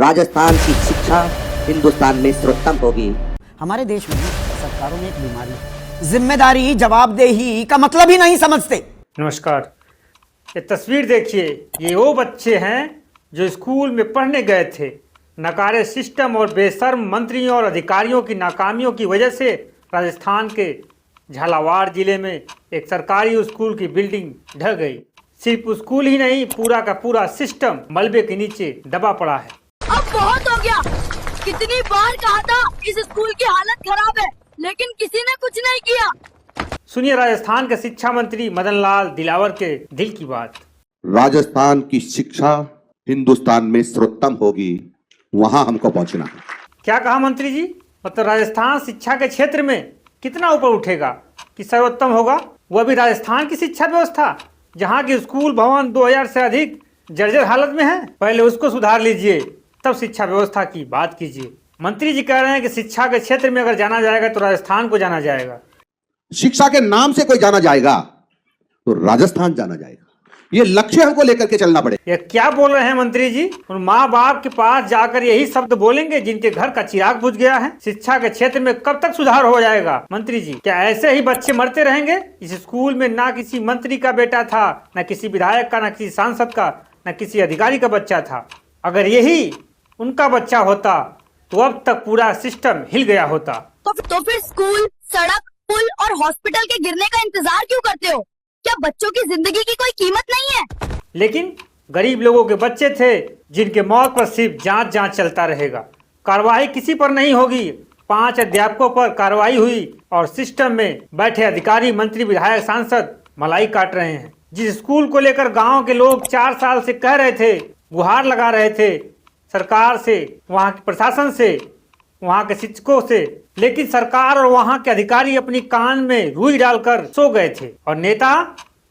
राजस्थान की शिक्षा हिंदुस्तान में सर्वोत्तम होगी। हमारे देश में सरकारों में एक बीमारी है, जिम्मेदारी जवाबदेही का मतलब ही नहीं समझते। नमस्कार। ये तस्वीर देखिए, ये वो बच्चे हैं जो स्कूल में पढ़ने गए थे। नकारे सिस्टम और बेशर्म मंत्रियों और अधिकारियों की नाकामियों की वजह से राजस्थान के झालावाड़ जिले में एक सरकारी स्कूल की बिल्डिंग ढह गई। सिर्फ स्कूल ही नहीं, पूरा का पूरा सिस्टम मलबे के नीचे दबा पड़ा है। अब बहुत हो गया। कितनी बार कहा था इस स्कूल की हालत खराब है, लेकिन किसी ने कुछ नहीं किया। सुनिए राजस्थान के शिक्षा मंत्री मदन लाल दिलावर के दिल की बात। राजस्थान की शिक्षा हिंदुस्तान में सर्वोत्तम होगी, वहां हमको पहुंचना है। क्या कहा मंत्री जी? मतलब राजस्थान शिक्षा के क्षेत्र में कितना ऊपर उठेगा कि सर्वोत्तम होगा? वह भी राजस्थान की शिक्षा व्यवस्था जहाँ के स्कूल भवन 2000 से अधिक जर्जर हालत में है। पहले उसको सुधार लीजिए, तब शिक्षा व्यवस्था की बात कीजिए। मंत्री जी कह रहे हैं कि शिक्षा के क्षेत्र में अगर जाना जाएगा तो राजस्थान को जाना जाएगा। शिक्षा के नाम से कोई जाना जाएगा तो राजस्थान जाना जाएगा। ये लक्ष्य हमको लेकर के चलना पड़ेगा। ये क्या बोल रहे हैं मंत्री जी? उन माँ बाप के पास जाकर यही शब्द बोलेंगे जिनके घर का चिराग बुझ गया है? शिक्षा के क्षेत्र में कब तक सुधार हो जाएगा मंत्री जी? क्या ऐसे ही बच्चे मरते रहेंगे? इस स्कूल में ना किसी मंत्री का बेटा था, न किसी विधायक का, न किसी सांसद का, न किसी अधिकारी का बच्चा था। अगर यही उनका बच्चा होता तो अब तक पूरा सिस्टम हिल गया होता। तो फिर स्कूल, सड़क, पुल और हॉस्पिटल के गिरने का इंतजार क्यों करते हो? क्या बच्चों की जिंदगी की कोई कीमत नहीं है? लेकिन गरीब लोगों के बच्चे थे जिनके मौत पर सिर्फ जांच चलता रहेगा। कार्रवाई किसी पर नहीं होगी। 5 अध्यापकों पर कार्रवाई हुई और सिस्टम में बैठे अधिकारी, मंत्री, विधायक, सांसद मलाई काट रहे हैं। जिस स्कूल को लेकर गांव के लोग 4 साल से कह रहे थे, गुहार लगा रहे थे सरकार से, वहां के प्रशासन से, वहां के शिक्षकों से, लेकिन सरकार और वहां के अधिकारी अपनी कान में रुई डालकर सो गए थे और नेता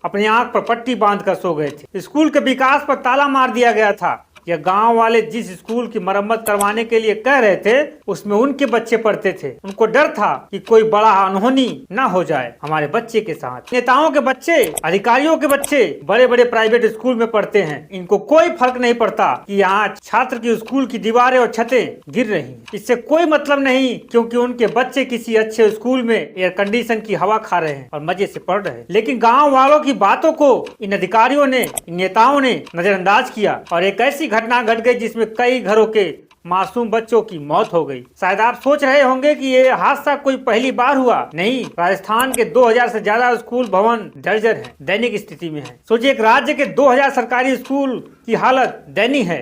अपनी आंख पर पट्टी बांधकर सो गए थे। स्कूल के विकास पर ताला मार दिया गया था। यह गांव वाले जिस स्कूल की मरम्मत करवाने के लिए कह रहे थे उसमें उनके बच्चे पढ़ते थे। उनको डर था कि कोई बड़ा अनहोनी ना हो जाए हमारे बच्चे के साथ। नेताओं के बच्चे, अधिकारियों के बच्चे बड़े बड़े प्राइवेट स्कूल में पढ़ते हैं। इनको कोई फर्क नहीं पड़ता कि यहाँ छात्र की स्कूल की दीवारें और छतें गिर रही हैं। इससे कोई मतलब नहीं, क्योंकि उनके बच्चे किसी अच्छे स्कूल में एयर कंडीशन की हवा खा रहे हैं और मजे से पढ़ रहे हैं। लेकिन गाँव वालों की बातों को इन अधिकारियों ने, इन नेताओं ने नजरअंदाज किया और एक ऐसी घटना घट गई जिसमें कई घरों के मासूम बच्चों की मौत हो गई। शायद आप सोच रहे होंगे कि ये हादसा कोई पहली बार हुआ। नहीं, राजस्थान के 2000 से ज्यादा स्कूल भवन जर्जर हैं, दैनिक स्थिति में हैं। सोचिए, एक राज्य के 2000 सरकारी स्कूल की हालत दयनीय है।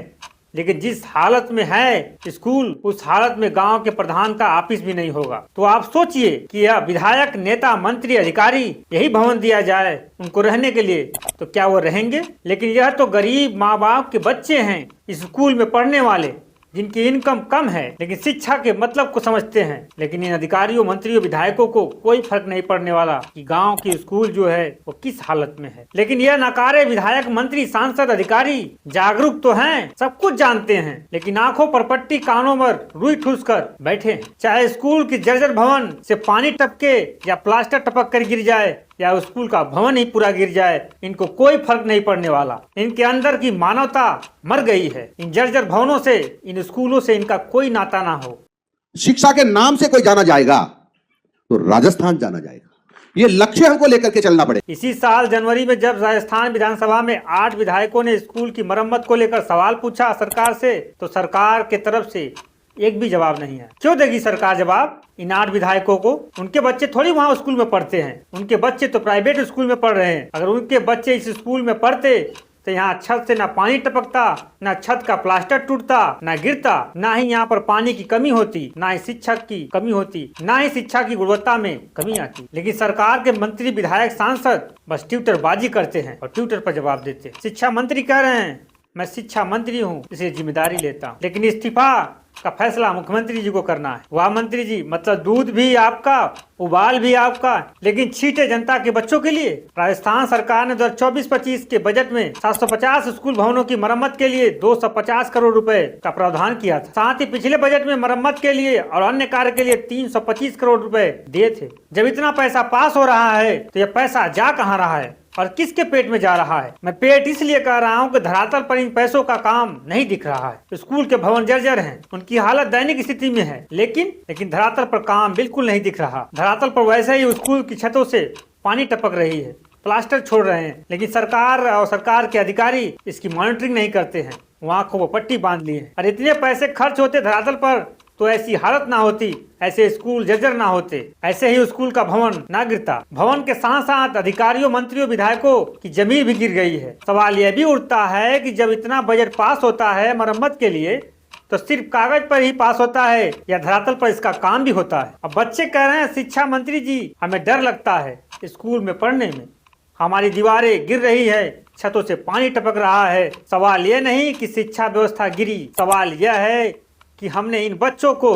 लेकिन जिस हालत में है स्कूल, उस हालत में गांव के प्रधान का ऑफिस भी नहीं होगा। तो आप सोचिए कि यह विधायक, नेता, मंत्री, अधिकारी यही भवन दिया जाए उनको रहने के लिए, तो क्या वो रहेंगे? लेकिन यह तो गरीब माँ बाप के बच्चे हैं, इस स्कूल में पढ़ने वाले, जिनकी इनकम कम है लेकिन शिक्षा के मतलब को समझते हैं। लेकिन इन अधिकारियों, मंत्रियों, विधायकों को कोई फर्क नहीं पड़ने वाला कि गांव की स्कूल जो है वो किस हालत में है। लेकिन यह नकारे विधायक, मंत्री, सांसद, अधिकारी जागरूक तो हैं, सब कुछ जानते हैं, लेकिन आंखों पर पट्टी, कानों पर रुई ठूस कर बैठे हैं। चाहे स्कूल की जर्जर भवन से पानी टपके या प्लास्टर टपक कर गिर जाए या स्कूल का भवन ही पूरा गिर जाए, इनको कोई फर्क नहीं पड़ने वाला। इनके अंदर की मानवता मर गई है। इन जर्जर भवनों से, इन स्कूलों से इनका कोई नाता ना हो। शिक्षा के नाम से कोई जाना जाएगा तो राजस्थान जाना जाएगा। ये लक्ष्य हमको लेकर के चलना पड़ेगा। इसी साल जनवरी में जब राजस्थान विधानसभा में 8 विधायकों ने स्कूल की मरम्मत को लेकर सवाल पूछा सरकार से, तो सरकार के तरफ से एक भी जवाब नहीं है। क्यों देगी सरकार जवाब इन 8 विधायकों को? उनके बच्चे थोड़ी वहाँ स्कूल में पढ़ते हैं, उनके बच्चे तो प्राइवेट स्कूल में पढ़ रहे हैं। अगर उनके बच्चे इस स्कूल में पढ़ते तो यहाँ छत से ना पानी टपकता, ना छत का प्लास्टर टूटता, ना गिरता, ना ही यहाँ पर पानी की कमी होती, ना ही शिक्षक की कमी होती, ना ही शिक्षा की गुणवत्ता में कमी आती। लेकिन सरकार के मंत्री, विधायक, सांसद बस ट्विटरबाजी करते हैं और ट्विटर पर जवाब देते हैं। शिक्षा मंत्री कह रहे हैं मैं शिक्षा मंत्री हूँ, इसलिए जिम्मेदारी लेता हूँ। लेकिन इस्तीफा का फैसला मुख्यमंत्री जी को करना है। वाह मंत्री जी, मतलब दूध भी आपका, उबाल भी आपका, लेकिन छींटे जनता के बच्चों के लिए। राजस्थान सरकार ने 2024-25 के बजट में 750 स्कूल भवनों की मरम्मत के लिए 250 करोड़ रुपए का प्रावधान किया था। साथ ही पिछले बजट में मरम्मत के लिए और अन्य कार्य के लिए 325 करोड़ रुपए दिए थे। जब इतना पैसा पास हो रहा है तो यह पैसा जा कहाँ रहा है और किसके पेट में जा रहा है? मैं पेट इसलिए कह रहा हूँ कि धरातल पर इन पैसों का काम नहीं दिख रहा है। स्कूल के भवन जर्जर हैं, उनकी हालत दैनिक स्थिति में है, लेकिन धरातल पर काम बिल्कुल नहीं दिख रहा। धरातल पर वैसे ही स्कूल की छतों से पानी टपक रही है, प्लास्टर छोड़ रहे हैं, लेकिन सरकार के अधिकारी इसकी मॉनिटरिंग नहीं करते हैं। वो आंखों को पट्टी बांध ली है। और इतने पैसे खर्च होते धरातल पर तो ऐसी हालत ना होती, ऐसे स्कूल जर्जर ना होते, ऐसे ही स्कूल का भवन ना गिरता। भवन के साथ साथ अधिकारियों, मंत्रियों, विधायकों की जमीन भी गिर गई है। सवाल यह भी उठता है कि जब इतना बजट पास होता है मरम्मत के लिए, तो सिर्फ कागज पर ही पास होता है या धरातल पर इसका काम भी होता है? अब बच्चे कह रहे हैं, शिक्षा मंत्री जी, हमें डर लगता है स्कूल में पढ़ने में, हमारी दीवारें गिर रही है, छतों से पानी टपक रहा है। सवाल यह नहीं कि शिक्षा व्यवस्था गिरी, सवाल यह है कि हमने इन बच्चों को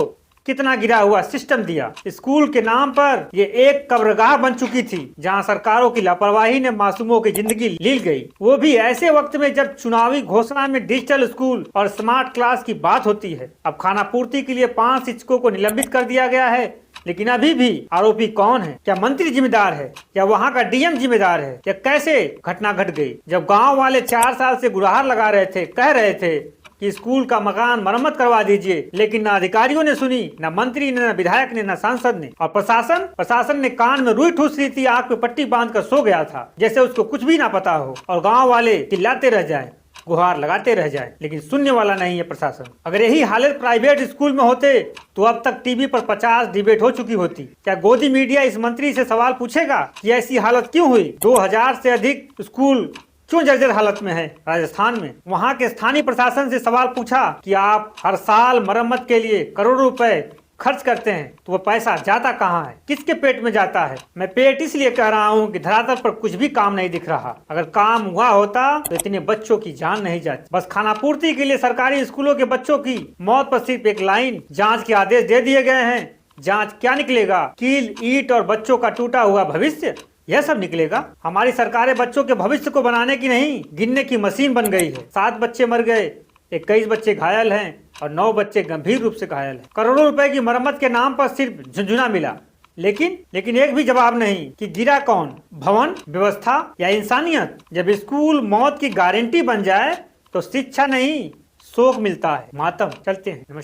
कितना गिरा हुआ सिस्टम दिया। स्कूल के नाम पर ये एक कब्रगाह बन चुकी थी, जहां सरकारों की लापरवाही ने मासूमों की जिंदगी ली गई, वो भी ऐसे वक्त में जब चुनावी घोषणा में डिजिटल स्कूल और स्मार्ट क्लास की बात होती है। अब खाना पूर्ति के लिए 5 शिक्षकों को निलंबित कर दिया गया है, लेकिन अभी भी आरोपी कौन है? क्या मंत्री जिम्मेदार है या वहाँ का डीएम जिम्मेदार है? या कैसे घटना घट गई? जब गांव वाले 4 साल से गुहार लगा रहे थे, कह रहे थे कि स्कूल का मकान मरम्मत करवा दीजिए, लेकिन ना अधिकारियों ने सुनी, ना मंत्री ने, ना विधायक ने, ना सांसद ने। और प्रशासन ने कान में रुई ठूस रही थी, आंख पे पट्टी बांधकर सो गया था, जैसे उसको कुछ भी ना पता हो, और गांव वाले चिल्लाते रह जाएं, गुहार लगाते रह जाएं, लेकिन सुनने वाला नहीं है प्रशासन। अगर यही हालत प्राइवेट स्कूल में होते तो अब तक टीवी पर 50 डिबेट हो चुकी होती। क्या गोदी मीडिया इस मंत्री से सवाल पूछेगा कि ऐसी हालत क्यों हुई? 2000 से अधिक स्कूल क्यों जर्जर हालत में है राजस्थान में? वहाँ के स्थानीय प्रशासन से सवाल पूछा कि आप हर साल मरम्मत के लिए करोड़ों रुपए खर्च करते हैं, तो वो पैसा जाता कहाँ है, किसके पेट में जाता है? मैं पेट इसलिए कह रहा हूँ कि धरातल पर कुछ भी काम नहीं दिख रहा। अगर काम हुआ होता तो इतने बच्चों की जान नहीं जाती। बस खाना पूर्ति के लिए सरकारी स्कूलों के बच्चों की मौत पर सिर्फ एक लाइन, जांच के आदेश दे दिए गए हैं। जांच क्या निकलेगा? कील, ईंट और बच्चों का टूटा हुआ भविष्य, यह सब निकलेगा। हमारी सरकारें बच्चों के भविष्य को बनाने की नहीं, गिनने की मशीन बन गई है। 7 बच्चे मर गए, 21 बच्चे घायल हैं और 9 बच्चे गंभीर रूप से घायल हैं। करोड़ों रुपए की मरम्मत के नाम पर सिर्फ झुंझुना मिला, लेकिन एक भी जवाब नहीं कि गिरा कौन, भवन, व्यवस्था या इंसानियत? जब स्कूल मौत की गारंटी बन जाए तो शिक्षा नहीं, शोक मिलता है, मातम। चलते हैं। नमस्कार।